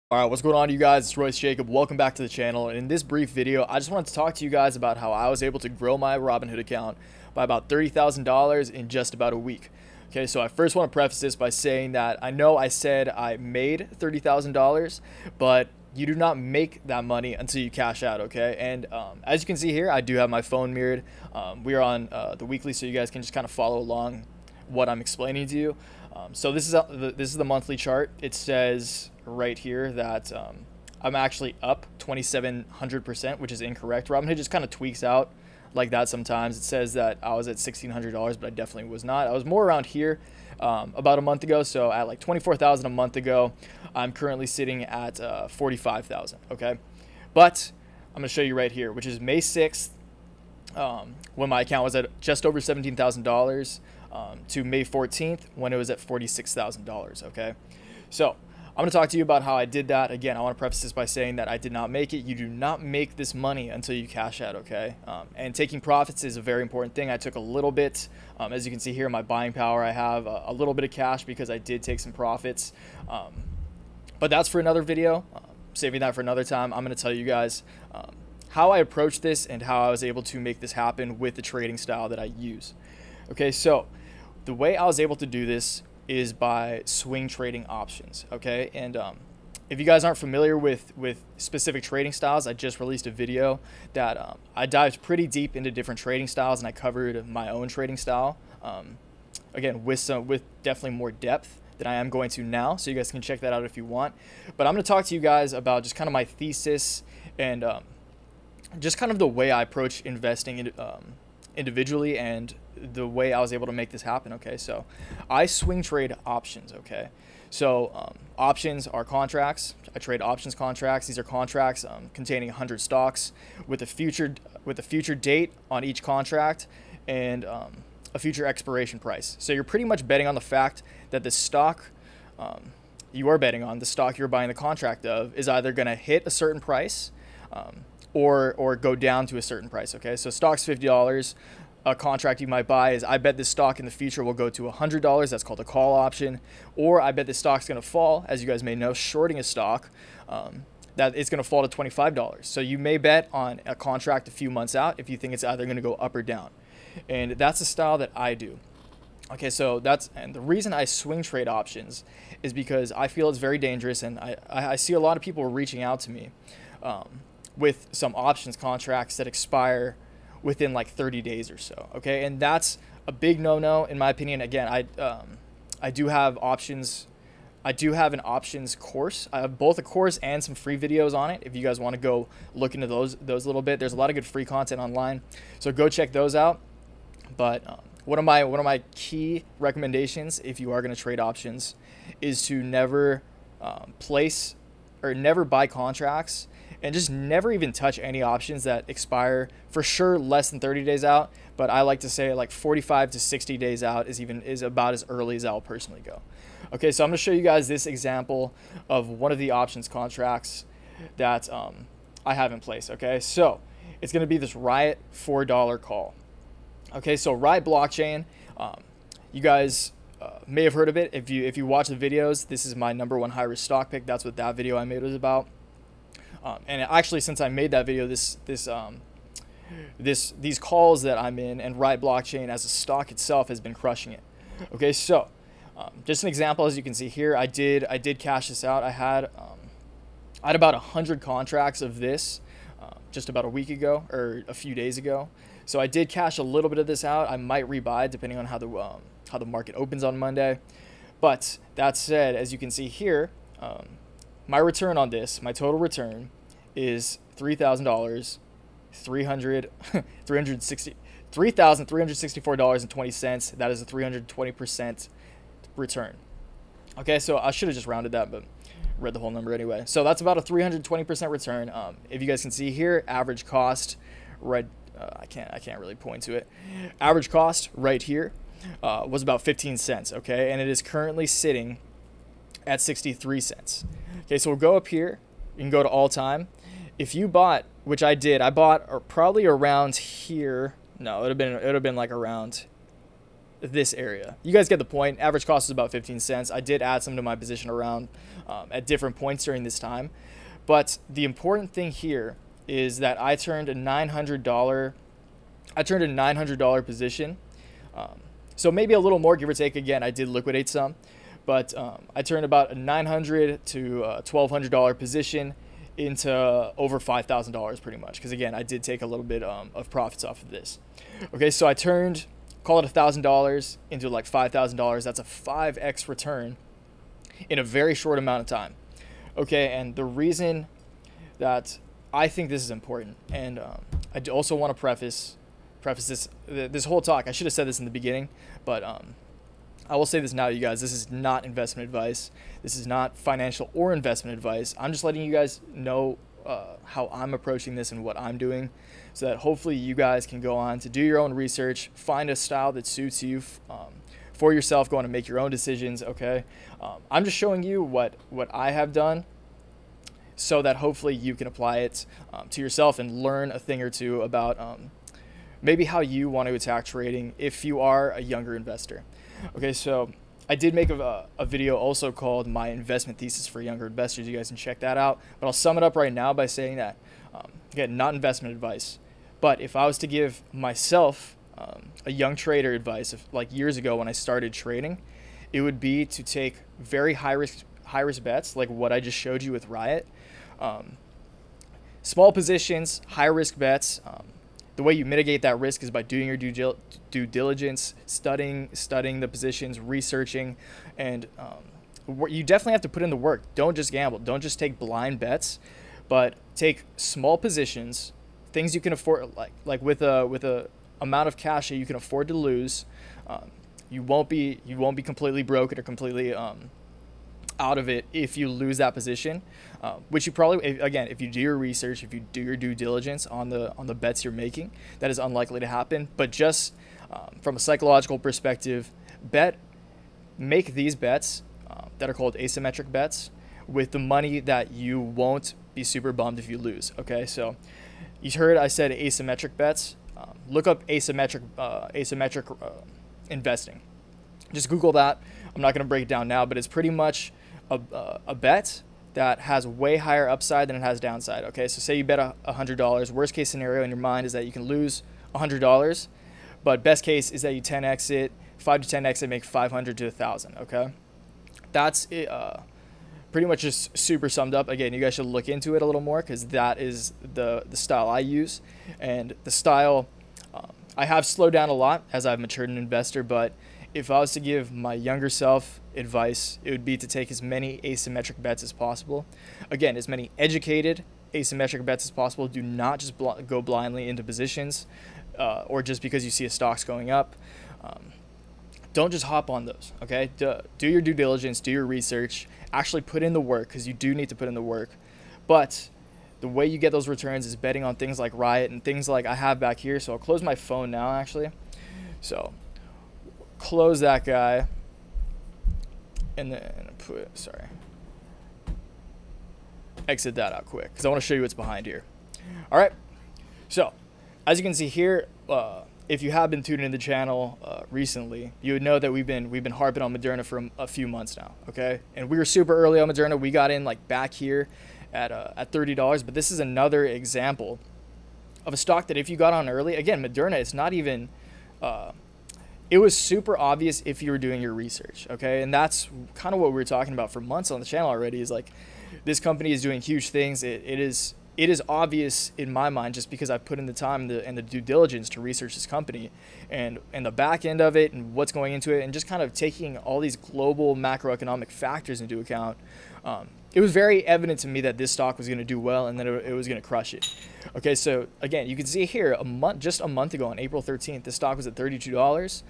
Alright, what's going on, you guys? It's Royce Jacob. Welcome back to the channel. And in this brief video, I just wanted to talk to you guys about how I was able to grow my Robinhood account by about $30,000 in just about a week. Okay, so I first want to preface this by saying that I know I said I made $30,000, but you do not make that money until you cash out, okay? And as you can see here, I do have my phone mirrored. We are on the weekly, so you guys can just kind of follow along what I'm explaining to you. So this is the monthly chart. It says right here that I'm actually up 2,700%, which is incorrect. Robinhood just kind of tweaks out like that sometimes. It says that I was at $1,600, but I definitely was not. I was more around here about a month ago. So at like 24,000 a month ago, I'm currently sitting at 45,000. Okay, but I'm gonna show you right here, which is May 6th, when my account was at just over $17,000. To May 14th when it was at $46,000. Okay, so I'm going to talk to you about how I did that. Again, I want to preface this by saying that I did not make it. You do not make this money until you cash out. Okay, and taking profits is a very important thing. I took a little bit, as you can see here, my buying power. I have a little bit of cash because I did take some profits, but that's for another video. Saving that for another time. I'm going to tell you guys how I approached this and how I was able to make this happen with the trading style that I use. Okay, so the way I was able to do this is by swing trading options. Okay, and if you guys aren't familiar with specific trading styles, I just released a video that I dived pretty deep into different trading styles, and I covered my own trading style. Again, with definitely more depth than I am going to now, so you guys can check that out if you want. But I'm going to talk to you guys about just kind of my thesis and just kind of the way I approach investing individually and the way I was able to make this happen. Okay, so I swing trade options. Okay, so options are contracts. I trade options contracts. These are contracts containing 100 stocks with a future date on each contract and a future expiration price. So you're pretty much betting on the fact that the stock you are betting on, the stock you're buying the contract of, is either going to hit a certain price or go down to a certain price. Okay, so stock's $50. A contract you might buy is, I bet this stock in the future will go to $100. That's called a call option. Or I bet this stock's going to fall, as you guys may know, shorting a stock, that it's going to fall to $25. So you may bet on a contract a few months out if you think it's either going to go up or down. And that's the style that I do. Okay, so and the reason I swing trade options is because I feel it's very dangerous, and I see a lot of people reaching out to me with some options contracts that expire within like 30 days or so. Okay, and that's a big no-no in my opinion. Again, I do have options. I do have an options course. I have both a course and some free videos on it. If you guys want to go look into those a little bit, there's a lot of good free content online, so go check those out. But one of my key recommendations, if you are going to trade options, is to never place or never buy contracts, and just never even touch any options that expire for sure less than 30 days out. But I like to say like 45 to 60 days out is about as early as I'll personally go. Okay, so I'm going to show you guys this example of one of the options contracts that I have in place. Okay, so it's going to be this Riot $4 call. Okay, so Riot Blockchain, you guys may have heard of it. If you watch the videos, this is my #1 high risk stock pick. That's what that video I made was about. And actually, since I made that video, these calls that I'm in and Riot Blockchain as a stock itself has been crushing it. Okay, so just an example, as you can see here, I did cash this out. I had about 100 contracts of this just about a week ago or a few days ago. So I did cash a little bit of this out. I might rebuy depending on how the market opens on Monday. But that said, as you can see here, my return on this, my total return, is $3,000, $3,364.20. That is a 320% return. Okay, so I should have just rounded that, but read the whole number anyway. So that's about a 320% return. If you guys can see here, average cost, right? I can't really point to it. Average cost right here was about 15 cents. Okay, and it is currently sitting at 63 cents. Okay, so we'll go up here. You can go to all time. If you bought, which I did, I bought probably around here. No, it would have been like around this area. You guys get the point. Average cost is about 15 cents. I did add some to my position around at different points during this time. But the important thing here is that I turned a $900 position. So maybe a little more, give or take. Again, I did liquidate some, but I turned about a $900 to $1,200 position into over $5,000 pretty much. Because again, I did take a little bit of profits off of this. Okay, so I turned, call it $1,000 into like $5,000. That's a 5x return in a very short amount of time. Okay, and the reason that I think this is important, and I also want to preface this whole talk. I should have said this in the beginning, but I will say this now, you guys. This is not investment advice. This is not financial or investment advice. I'm just letting you guys know how I'm approaching this and what I'm doing, so that hopefully you guys can go on to do your own research, find a style that suits you for yourself, go on and make your own decisions. Okay, I'm just showing you what I have done, so that hopefully you can apply it to yourself and learn a thing or two about maybe how you want to attack trading if you are a younger investor. Okay, so I did make a video also called My Investment Thesis for Younger Investors. You guys can check that out. But I'll sum it up right now by saying that, again, not investment advice. But if I was to give myself a young trader advice, like years ago when I started trading, it would be to take very high risk bets, like what I just showed you with Riot. Small positions, high risk bets. The way you mitigate that risk is by doing your due diligence, studying the positions, researching, and you definitely have to put in the work. Don't just gamble. Don't just take blind bets, but take small positions, things you can afford, like with a amount of cash that you can afford to lose. You won't be completely broken or completely out of it if you lose that position, which you probably, again, if you do your research, if you do your due diligence on the bets you're making, that is unlikely to happen. But just from a psychological perspective, make these bets that are called asymmetric bets with the money that you won't be super bummed if you lose. Okay, so you heard I said asymmetric bets. Look up asymmetric investing. Just Google that. I'm not going to break it down now, but it's pretty much a bet that has way higher upside than it has downside. Okay, so say you bet $100. Worst case scenario in your mind is that you can lose $100, but best case is that you 10x it, 5 to 10x it, make 500 to 1,000. Okay, that's it. Pretty much just super summed up. Again, you guys should look into it a little more, because that is the style I use, and the style I have slowed down a lot as I've matured an investor. But if I was to give my younger self advice, it would be to take as many asymmetric bets as possible. Again, as many educated asymmetric bets as possible. Do not just go blindly into positions or just because you see a stock's going up. Don't just hop on those, okay? Do your due diligence, do your research, actually put in the work, because you do need to put in the work. But the way you get those returns is betting on things like Riot and things like I have back here. So I'll close my phone now, actually. So close that guy, and then exit that out quick, because I want to show you what's behind here. All right, so as you can see here, if you have been tuning in the channel recently, you would know that we've been harping on Moderna for a few months now. Okay, and we were super early on Moderna. We got in like back here at $30, but this is another example of a stock that if you got on early, again, Moderna, it's not even it was super obvious if you were doing your research. Okay, and that's kind of what we were talking about for months on the channel already, is like this company is doing huge things. It is obvious in my mind, just because I've put in the time and the due diligence to research this company and the back end of it and what's going into it, and just kind of taking all these global macroeconomic factors into account. It was very evident to me that this stock was going to do well and that it was going to crush it. Okay, so again, you can see here just a month ago on April 13th, the stock was at $32.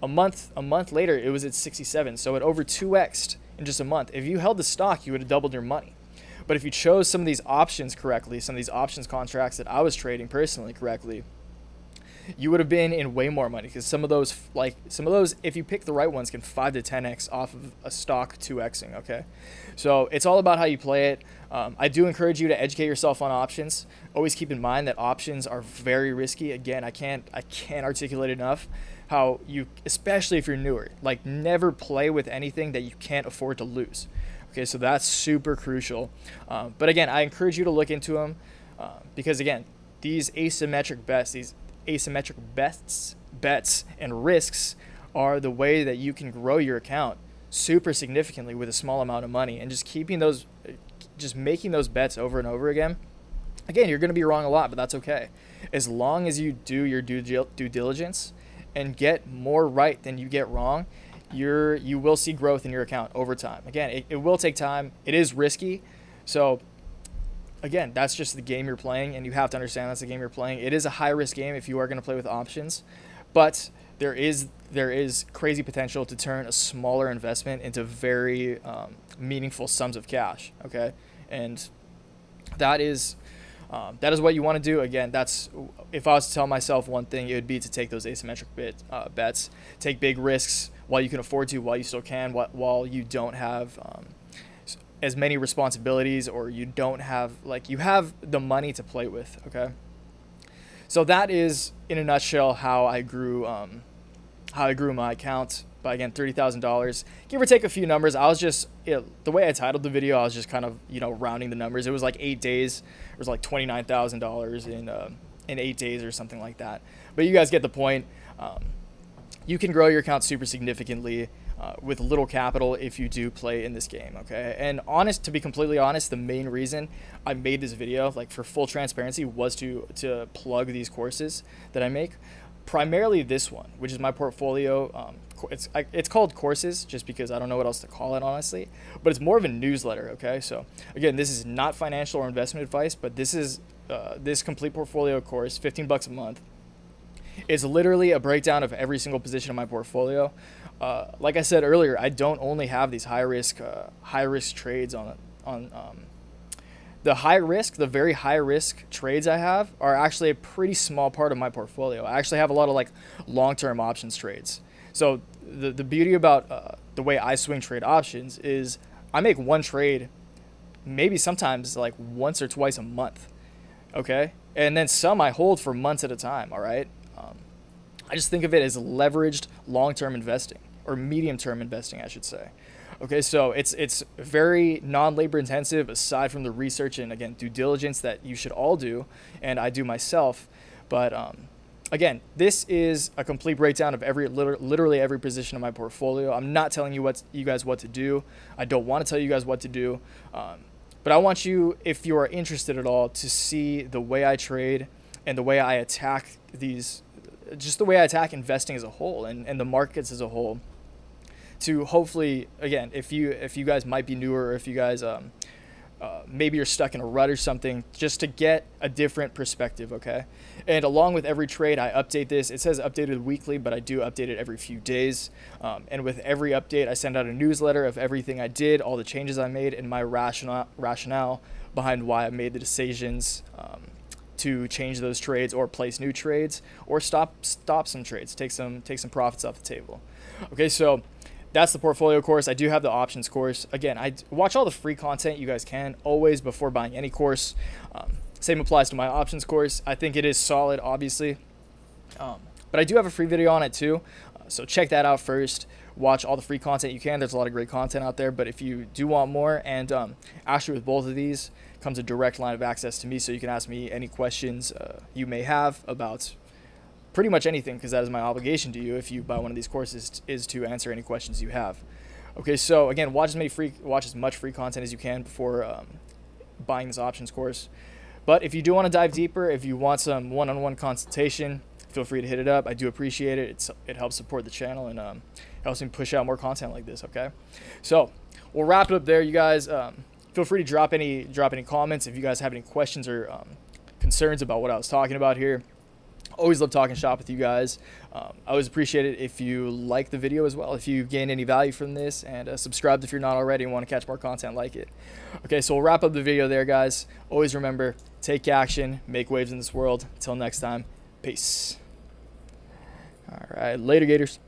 A month later, it was at 67. So it over 2x'd in just a month. If you held the stock, you would have doubled your money. But if you chose some of these options correctly, some of these options contracts that I was trading personally correctly, you would have been in way more money, because some of those, if you pick the right ones, can 5 to 10x off of a stock 2xing. Okay, so it's all about how you play it. I do encourage you to educate yourself on options. Always keep in mind that options are very risky. Again, I can't articulate enough how you, especially if you're newer, like never play with anything that you can't afford to lose. Okay, so that's super crucial. But again, I encourage you to look into them because again, these asymmetric bets and risks are the way that you can grow your account super significantly with a small amount of money, and just making those bets over and over again. Again, you're going to be wrong a lot, but that's okay. As long as you do your due diligence and get more right than you get wrong, you will see growth in your account over time. Again, it will take time. It is risky. So again, that's just the game you're playing, and you have to understand that's the game you're playing. It is a high risk game if you are going to play with options, but there is crazy potential to turn a smaller investment into very meaningful sums of cash. Okay, and that is what you want to do. Again, that's, if I was to tell myself one thing, it would be to take those asymmetric bets, take big risks while you can afford to, while you still can, while you don't have as many responsibilities, or you don't have, like, you have the money to play with. Okay, so that is in a nutshell how I grew my account by, again, $30,000, give or take a few numbers. I was just, the way I titled the video, I was just kind of, rounding the numbers. It was like 8 days. It was like $29,000 in 8 days or something like that. But you guys get the point. You can grow your account super significantly with little capital if you do play in this game. Okay, and to be completely honest, the main reason I made this video, like for full transparency, was to plug these courses that I make. Primarily this one, which is my portfolio. It's called courses just because I don't know what else to call it, honestly, but it's more of a newsletter. Okay, so again, this is not financial or investment advice, but this is this complete portfolio course, $15 a month. It's literally a breakdown of every single position of my portfolio. Like I said earlier, I don't only have these high risk trades on the very high risk trades I have are actually a pretty small part of my portfolio. I actually have a lot of like long-term options trades. So the beauty about the way I swing trade options is I make one trade maybe sometimes like once or twice a month. Okay, and then some I hold for months at a time. All right, I just think of it as leveraged long-term investing, or medium-term investing, I should say. Okay, so it's very non-labor intensive, aside from the research and, again, due diligence that you should all do, and I do myself. But again, this is a complete breakdown of literally every position of my portfolio. I'm not telling you guys what to do. I don't want to tell you guys what to do, but I want you, if you are interested at all, to see the way I trade and the way I attack just the way I attack investing as a whole and the markets as a whole. To hopefully, again, if you guys might be newer, or if you guys maybe you're stuck in a rut or something, just to get a different perspective. Okay, and along with every trade, I update this. It says updated weekly, but I do update it every few days. And with every update, I send out a newsletter of everything I did, all the changes I made, and my rationale behind why I made the decisions to change those trades, or place new trades, or stop some trades, take some profits off the table. Okay, so that's the portfolio course. I do have the options course. Again, I watch all the free content you guys can always before buying any course. Same applies to my options course. I think it is solid, obviously, but I do have a free video on it too, so check that out first. Watch all the free content you can. There's a lot of great content out there, but if you do want more, and actually with both of these comes a direct line of access to me, so you can ask me any questions you may have about pretty much anything, because that is my obligation to you if you buy one of these courses, is to answer any questions you have. Okay, so again, watch as much free content as you can before buying this options course. But if you do want to dive deeper, if you want some one-on-one consultation, feel free to hit it up. I do appreciate it. It helps support the channel, and helps me push out more content like this. Okay, so we'll wrap it up there, you guys. Feel free to drop any comments if you guys have any questions or concerns about what I was talking about here. Always love talking shop with you guys. I always appreciate it if you like the video as well, if you gained any value from this, and subscribe if you're not already and want to catch more content like it. Okay, so we'll wrap up the video there, guys. Always remember, take action, make waves in this world. Until next time, peace. All right, later, Gators.